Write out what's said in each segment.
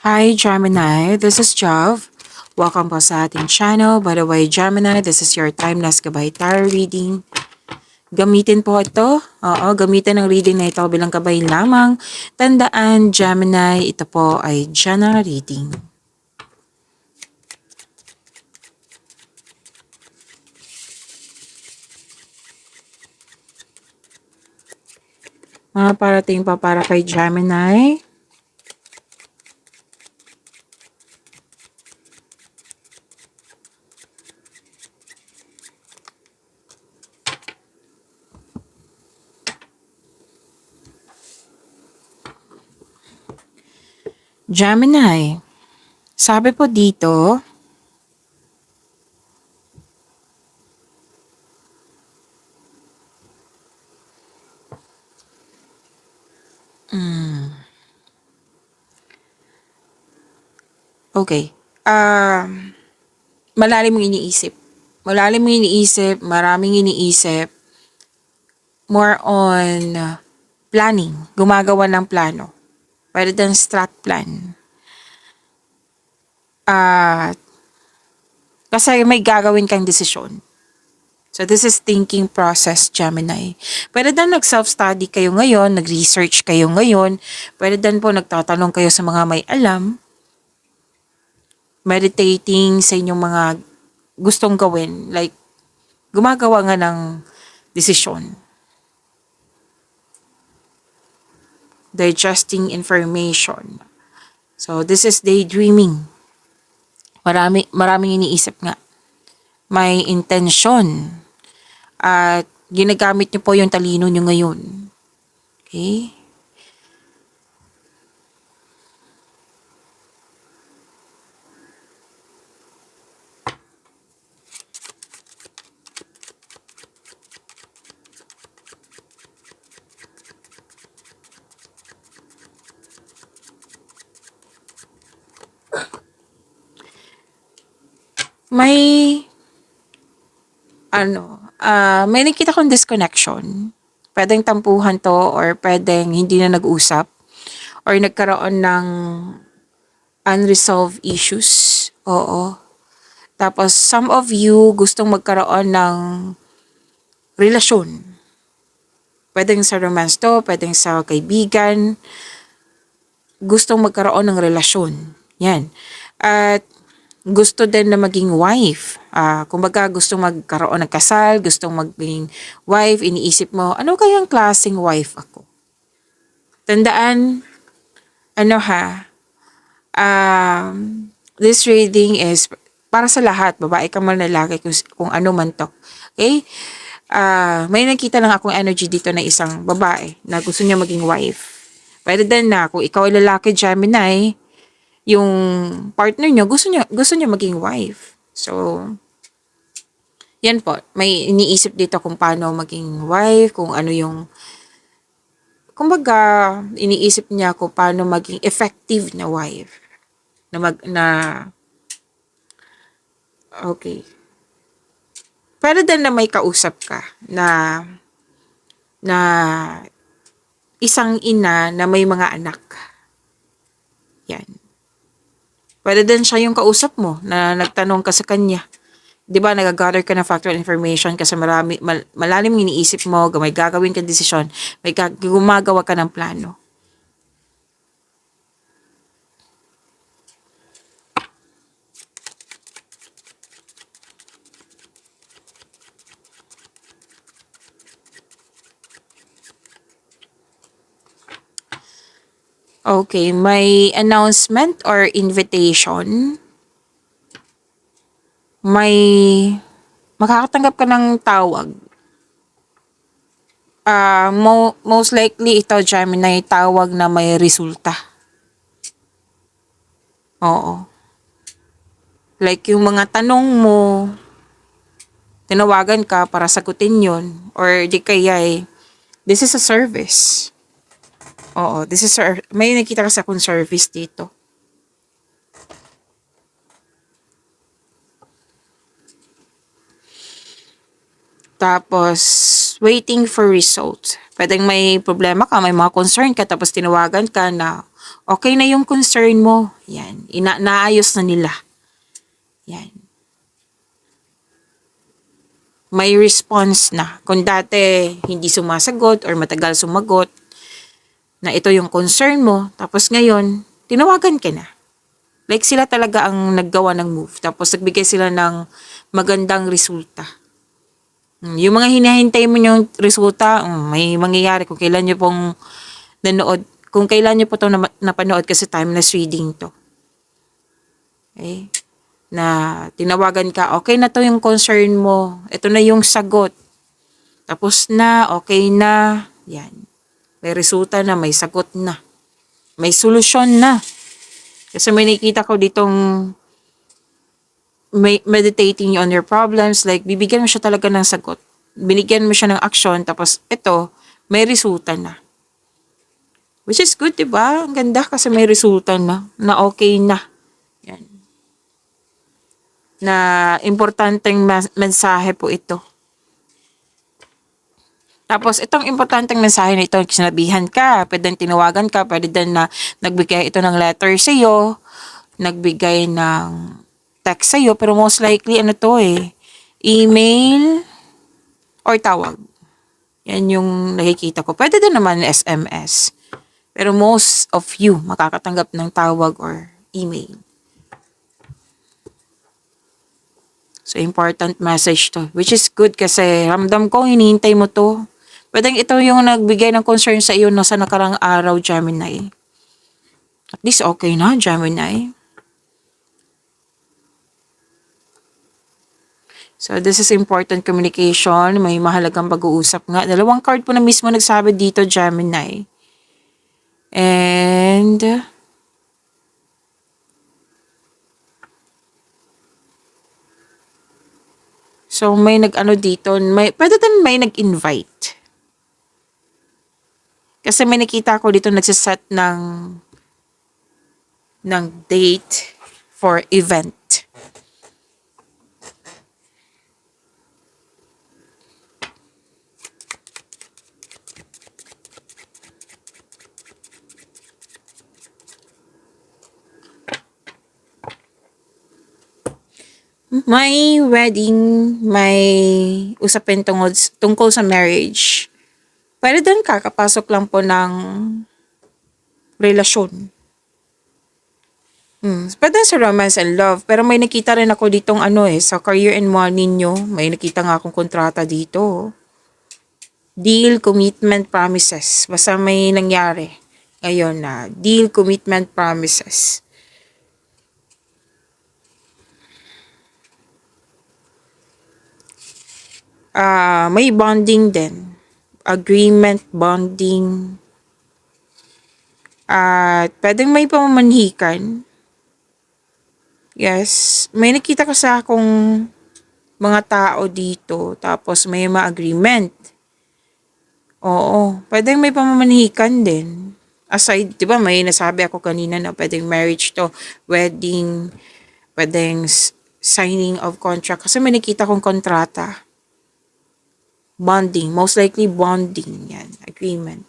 Hi Gemini, this is Jav. Welcome po sa ating channel. By the way, Gemini, this is your timeless gabay tarot reading. Gamitin po ito. Oo, gamitin ang reading na ito bilang gabay lamang. Tandaan, Gemini, ito po ay general reading. Mga parating pa para kay Gemini. Gemini, sabi po dito, okay, malalim mong iniisip. Malalim mong iniisip, maraming iniisip, more on planning, gumagawa ng plano. Pwede din strat plan. Kasi may gagawin kang desisyon. So this is thinking process, Gemini. Pwede din nag-self-study kayo ngayon, nag-research kayo ngayon. Pwede din po nagtatanong kayo sa mga may alam. Meditating sa inyong mga gustong gawin. Like, gumagawa nga ng desisyon. Digesting information. So this is daydreaming. Maraming iniisip nga. May intensyon. At ginagamit niyo po yung talino niyo ngayon. Okay? May nakita kong disconnection. Pwedeng tampuhan to or pwedeng hindi na nag-usap or nagkaroon ng unresolved issues. Oo. Tapos some of you gustong magkaroon ng relasyon. Pwedeng sa romance to, pwedeng sa kaibigan. Gustong magkaroon ng relasyon. Yan. At gusto din na maging wife. Kumbaga gustong magkaroon ng kasal, gustong maging wife, iniisip mo, ano kayang klaseng wife ako? Tandaan, this reading is para sa lahat, babae ka man lalaki, kung ano man to. Okay? May nakita lang akong energy dito na isang babae na gusto niya maging wife. Pwede din na kung ikaw ay lalaki, Gemini, yung partner niyo gusto niya maging wife. So, yan po. May iniisip dito kung paano maging wife, kung ano yung kumbaga, iniisip niya kung paano maging effective na wife. Okay. Pwede din na may kausap ka na isang ina na may mga anak. Yan. Pwede din siya yung kausap mo na nagtanong ka sa kanya. 'Di ba, nag-gather ka ng factual information kasi malalim iniisip mo, may gagawin kang desisyon, gumagawa ka ng plano. Okay, may announcement or invitation. May makakatanggap ka ng tawag. Most likely ito, Gemini, tawag na may resulta. Oo. Like yung mga tanong mo, tinawagan ka para sagutin yon, or di kaya this is a service. Oo, may nakita kasi akong service dito. Tapos, waiting for results. Pwedeng may problema ka, may mga concern ka, tapos tinawagan ka na Okay na yung concern mo. Yan. Naayos na nila. Yan. May response na. Kung dati hindi sumasagot or matagal sumagot, na ito yung concern mo, tapos ngayon, tinawagan ka na. Like sila talaga ang naggawa ng move. Tapos nagbigay sila ng magandang resulta. Yung mga hinahintay mo yung resulta, may mangyayari kung kailan nyo pong nanood. Kung kailan nyo po ito napanood kasi timeless reading to. Okay? Na tinawagan ka, okay na to yung concern mo. Ito na yung sagot. Tapos na, okay na. Yan. May resulta na, may sagot na. May solusyon na. Kasi may nakikita ko ditong meditating on your problems, like bibigyan mo siya talaga ng sagot. Binigyan mo siya ng action, tapos ito, may resulta na. Which is good, diba? Ang ganda kasi may resulta na okay na. Yan. Na importanteng mensahe po ito. Tapos, itong importanteng mensahe na ito, sinabihan ka, pwedeng tinawagan ka, pwede din na nagbigay ito ng letter sa iyo, nagbigay ng text sa iyo, pero most likely, email or tawag. Yan yung nakikita ko. Pwede din naman SMS. Pero most of you makakatanggap ng tawag or email. So, important message to. Which is good kasi ramdam ko, hinihintay mo to. Pwedeng ito yung nagbigay ng concern sa iyo sa nakarang araw, Gemini. At least okay na, Gemini. So, this is important communication. May mahalagang pag-uusap nga. Dalawang card po na mismo nagsabi dito, Gemini. And so, may nag-ano dito. Pwede din may nag-invite. Kasi may nakita ko dito nagsiset ng date for event. May wedding, may usapin tungkol sa marriage. Pwede din kakapasok lang po ng relasyon. Pwede sa romance and love. Pero may nakita rin ako ditong sa career and money nyo. May nakita nga akong kontrata dito. Deal, commitment, promises. Basta may nangyari. Ngayon na, deal, commitment, promises. May bonding din. Agreement, bonding. At pwedeng may pamamanhikan. Yes. May nakita ka sa akong mga tao dito. Tapos may ma-agreement. Oo. Pwedeng may pamamanhikan din. Aside, di ba may nasabi ako kanina na pwedeng marriage to, wedding, pwedeng signing of contract. Kasi may nakita kong kontrata. Bonding. Most likely bonding. Yan. Agreement.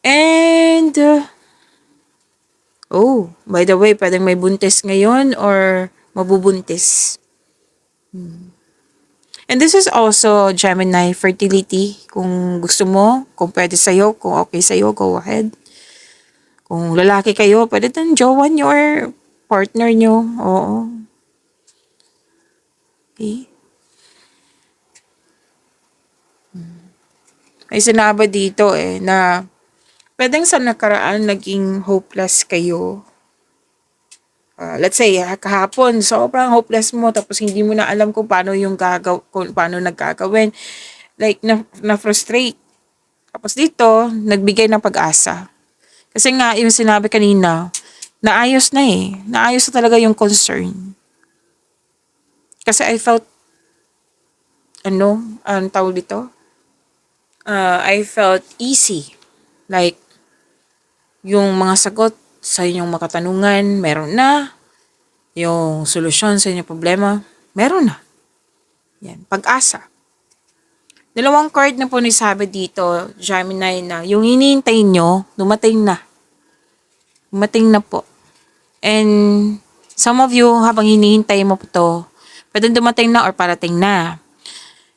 And, by the way, pwedeng may buntis ngayon or mabubuntis. And this is also Gemini fertility. Kung gusto mo, kung pwede sa'yo, kung okay sa'yo, go ahead. Kung lalaki kayo, pwede din jowa nyo or partner nyo. Oo. Okay. May sinabi dito na pwedeng sa nakaraan naging hopeless kayo. Let's say, kahapon, sobrang hopeless mo, tapos hindi mo na alam kung paano kung paano nagkagawin. Like, na-frustrate. Tapos dito, nagbigay ng pag-asa. Kasi nga, yung sinabi kanina, naayos na Naayos na talaga yung concern. Kasi I felt, ang tawag dito? I felt easy. Like, yung mga sagot sa inyong mga katanungan, meron na. Yung solusyon sa inyong problema, meron na. Yan, pag-asa. Dalawang card na po ni sabi dito, Gemini, na yung hinihintay nyo, dumating na. Dumating na po. And some of you, habang hinihintay mo po to, pwede dumating na or parating na.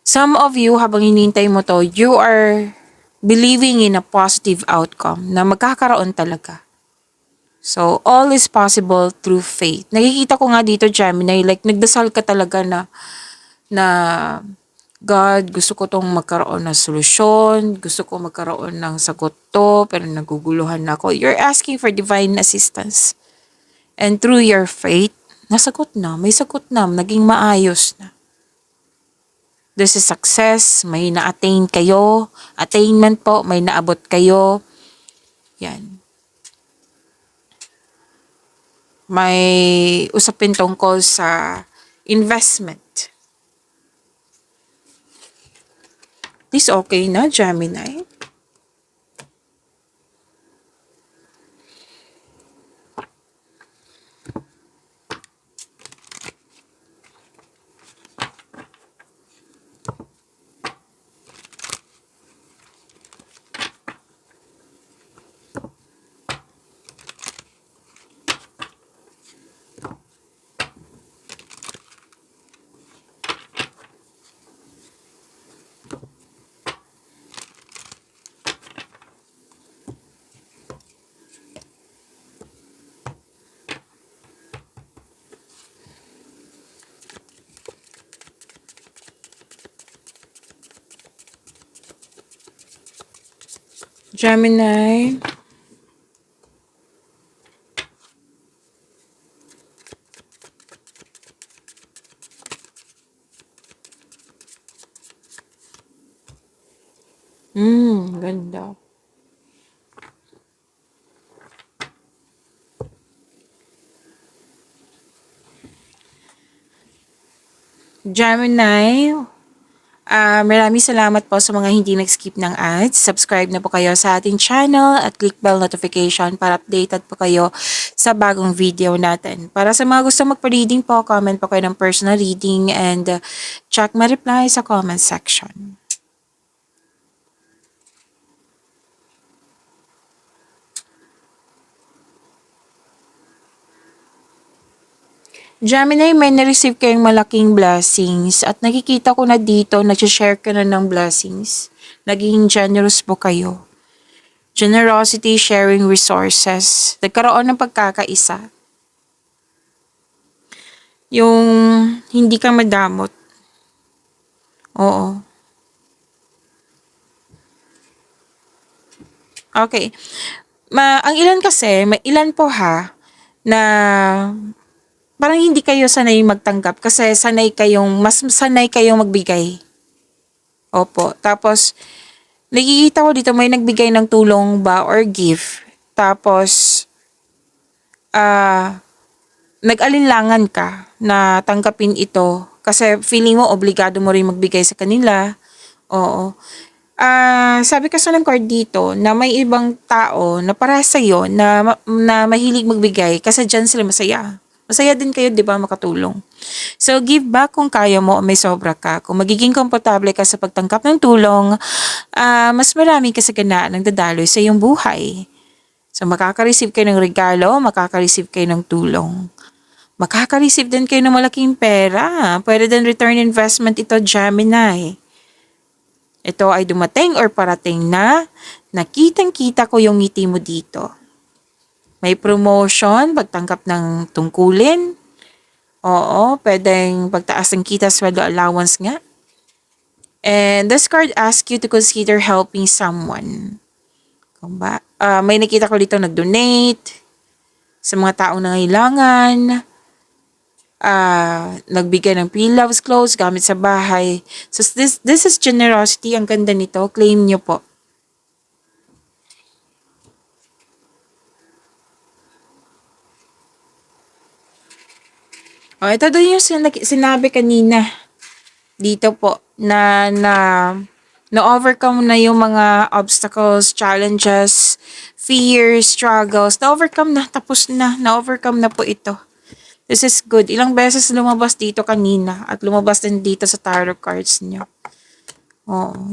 Some of you, habang hinihintay mo to, you are believing in a positive outcome na magkakaroon talaga. So, all is possible through faith. Nakikita ko nga dito, Gemini, like, nagdasal ka talaga na God, gusto ko tong magkaroon ng solusyon, gusto ko magkaroon ng sagot to, pero naguguluhan na ako. You're asking for divine assistance. And through your faith, nasagot na, may sagot na, naging maayos na. This is success, may na-attain kayo, attainment po, may naabot kayo. Yan. May usapin tungkol sa investment. This okay na, Gemini? Gemini. Ganda. Gemini, maraming salamat po sa mga hindi nag-skip ng ads. Subscribe na po kayo sa ating channel at click bell notification para updated po kayo sa bagong video natin. Para sa mga gusto magpa-reading po, comment po kayo ng personal reading and check my reply sa comment section. Gemini, may na-receive kayong malaking blessings at nakikita ko na dito, nag-share ka na ng blessings. Naging generous po kayo. Generosity, sharing resources. Nagkaroon ng pagkakaisa. Yung hindi ka madamot. Oo. Okay. Ang ilan kasi, may ilan po na parang hindi kayo sanay magtanggap kasi mas sanay kayong magbigay. Opo. Tapos, nakikita ko dito may nagbigay ng tulong ba or gift. Tapos, nag-alinlangan ka na tanggapin ito kasi feeling mo obligado mo rin magbigay sa kanila. Oo. Sabi kasi ng card dito na may ibang tao na para sa'yo na mahilig magbigay kasi dyan sila masaya. Masaya din kayo, di ba, makatulong. So, give back kung kaya mo o may sobra ka. Kung magiging komportable ka sa pagtangkap ng tulong, mas marami kasaganaan ang dadaloy sa iyong buhay. So, makaka-receive kayo ng regalo, makaka-receive kayo ng tulong. Makaka-receive din kayo ng malaking pera. Pwede din return investment ito, Gemini. Ito ay dumating or parating na nakitang-kita ko yung ngiti mo dito. May promotion, pagtanggap ng tungkulin. Oo, pwedeng pagtaas ng kita, sweldo allowance nga. And this card asks you to consider helping someone. Kung ba, may nakita ko dito nag-donate sa mga taong nangailangan. Nagbigay ng pre-loves clothes, gamit sa bahay. So this is generosity. Ang ganda nito. Claim nyo po. Ito doon yung sinabi kanina. Dito po, na-overcome na yung mga obstacles, challenges, fears, struggles. Na-overcome na, tapos na. Na-overcome na po ito. This is good. Ilang beses lumabas dito kanina at lumabas din dito sa tarot cards niyo.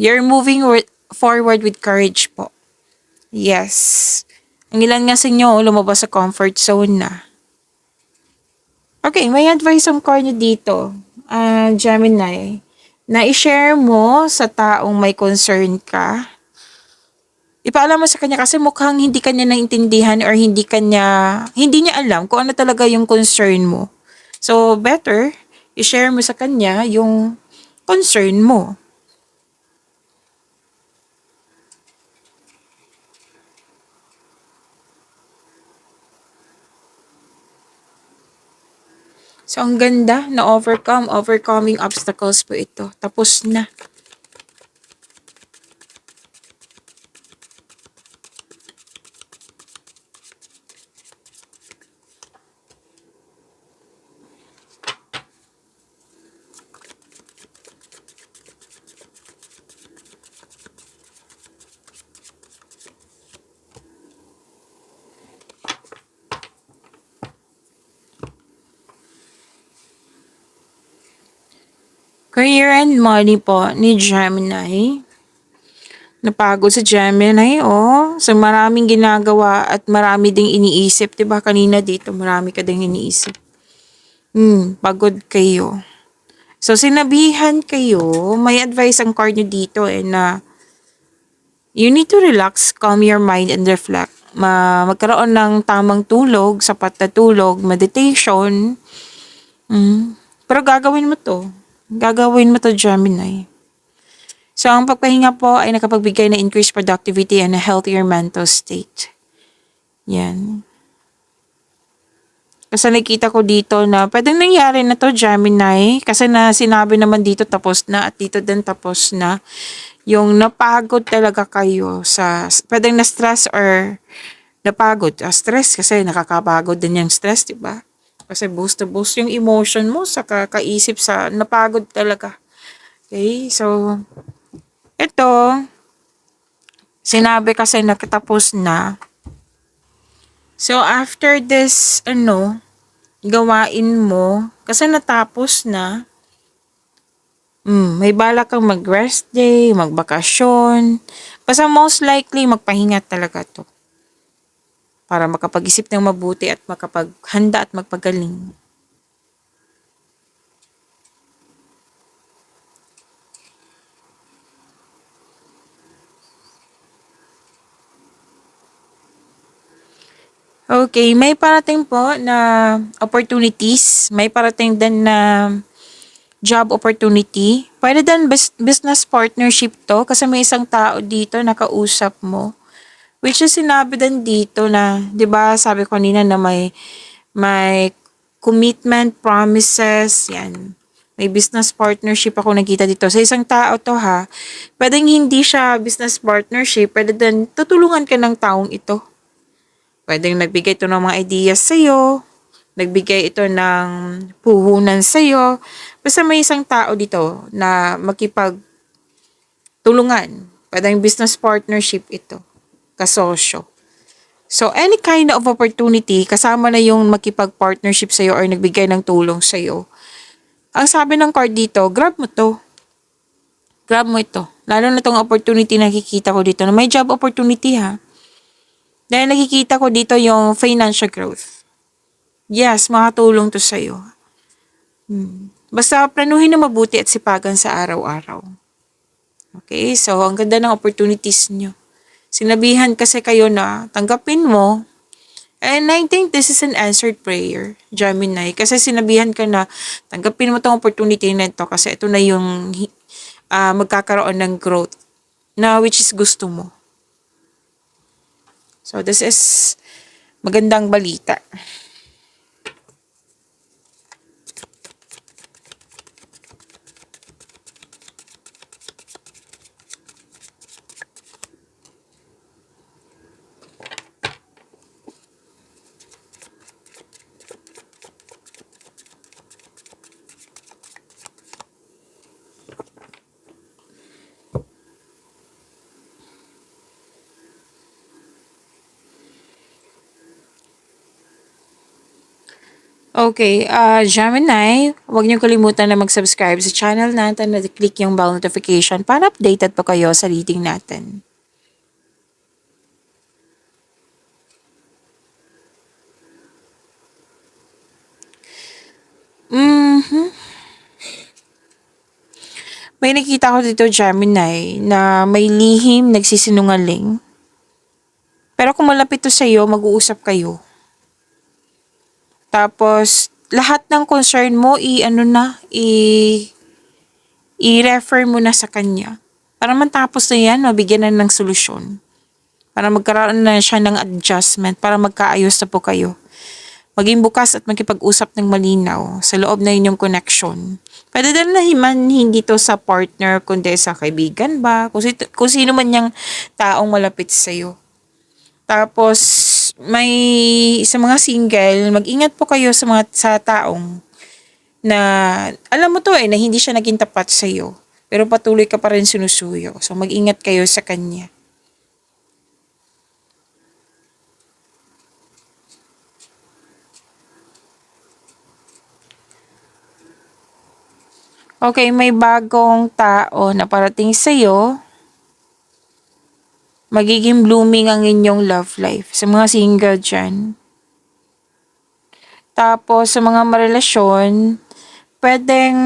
You're moving forward with courage po. Yes. Ang ilan nga sa inyo lumabas sa comfort zone na. Okay, may advice ang card nyo dito, Gemini, na i-share mo sa taong may concern ka. Ipaalam mo sa kanya kasi mukhang hindi kanya naintindihan or hindi niya alam kung ano talaga yung concern mo. So, better, i-share mo sa kanya yung concern mo. So, ang ganda na overcoming obstacles po ito. Tapos na. Career and money po ni Gemini. Napagod sa Gemini, oh. So, maraming ginagawa at marami ding iniisip. Diba kanina dito, marami ka ding iniisip. Pagod kayo. So, sinabihan kayo, may advice ang card nyo dito na you need to relax, calm your mind, and reflect. Magkaroon ng tamang tulog, sapat na tulog, meditation. Pero gagawin mo to. Gagawin mo to, Gemini. So, ang pagpahinga po ay nakapagbigay na increased productivity and a healthier mental state. Yan. Kasi nakita ko dito na pwedeng nangyari na to, Gemini. Kasi na sinabi naman dito tapos na at dito din tapos na. Yung napagod talaga kayo pwedeng na-stress or napagod. Stress kasi nakakapagod din yung stress, diba? Kasi boost to boost yung emotion mo sa kakaisip sa napagod talaga. Okay, so ito, sinabi kasi nakatapos na. So, after this, gawain mo, kasi natapos na, may balak kang mag-rest day, magbakasyon. Basta most likely, magpahinga talaga to. Para makapag-isip ng mabuti at makapaghanda at magpagaling. Okay, may parating po na opportunities. May parating din na job opportunity. Pwede din business partnership to kasi may isang tao dito na kausap mo. Which is sinabi din dito na, 'di ba, sabi ko kanina na may commitment, promises, yan. May business partnership ako nakita dito. Sa isang tao to ha. Pwedeng hindi siya business partnership, pwede din tutulungan ka ng taong ito. Pwedeng nagbigay ito ng mga ideas sa'yo, nagbigay ito ng puhunan sa'yo. Basta may isang tao dito na makipagtulungan. Pwedeng business partnership ito, kasosyo. So, any kind of opportunity, kasama na yung makipag-partnership sa'yo or nagbigay ng tulong sa'yo. Ang sabi ng card dito, grab mo to. Grab mo ito. Lalo na tong opportunity na nakikita ko dito na may job opportunity ha. Dahil nakikita ko dito yung financial growth. Yes, makatulong to sa'yo. Basta planuhin na mabuti at sipagan sa araw-araw. Okay, so ang ganda ng opportunities nyo. Sinabihan kasi kayo na tanggapin mo. And I think this is an answered prayer, Gemini. Kasi sinabihan ka na tanggapin mo tong opportunity na ito kasi ito na yung magkakaroon ng growth na which is gusto mo. So, this is magandang balita. Okay, Gemini, huwag niyo kalimutan na mag-subscribe sa channel natin at click yung bell notification para updated po kayo sa reading natin. May nakita ko dito, Gemini, na may lihim, nagsisinungaling. Pero kung malapit to sa'yo, mag-uusap kayo. Tapos, lahat ng concern mo, i-refer mo na sa kanya. Para matapos na yan, mabigyan na ng solusyon. Para magkaroon na siya ng adjustment, para magkaayos na po kayo. Maging bukas at makipag-usap ng malinaw sa loob na inyong connection. Pwede din na hindi to sa partner, kundi sa kaibigan ba? Kung sino man yung taong malapit sa'yo. Tapos, sa mga single, mag-ingat po kayo sa taong na, alam mo to na hindi siya naging tapat sa'yo. Pero patuloy ka pa rin sinusuyo. So, mag-ingat kayo sa kanya. Okay, may bagong tao na parating sa'yo. Magiging blooming ang inyong love life. Sa mga single dyan. Tapos, sa mga marelasyon, pwedeng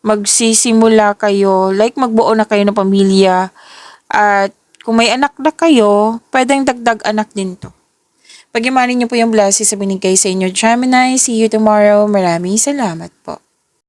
magsisimula kayo, like magbuo na kayo ng pamilya. At kung may anak na kayo, pwedeng dagdag anak din to. Pag-imanin niyo po yung blessings sa binigay sa inyo, Gemini. See you tomorrow. Maraming salamat po.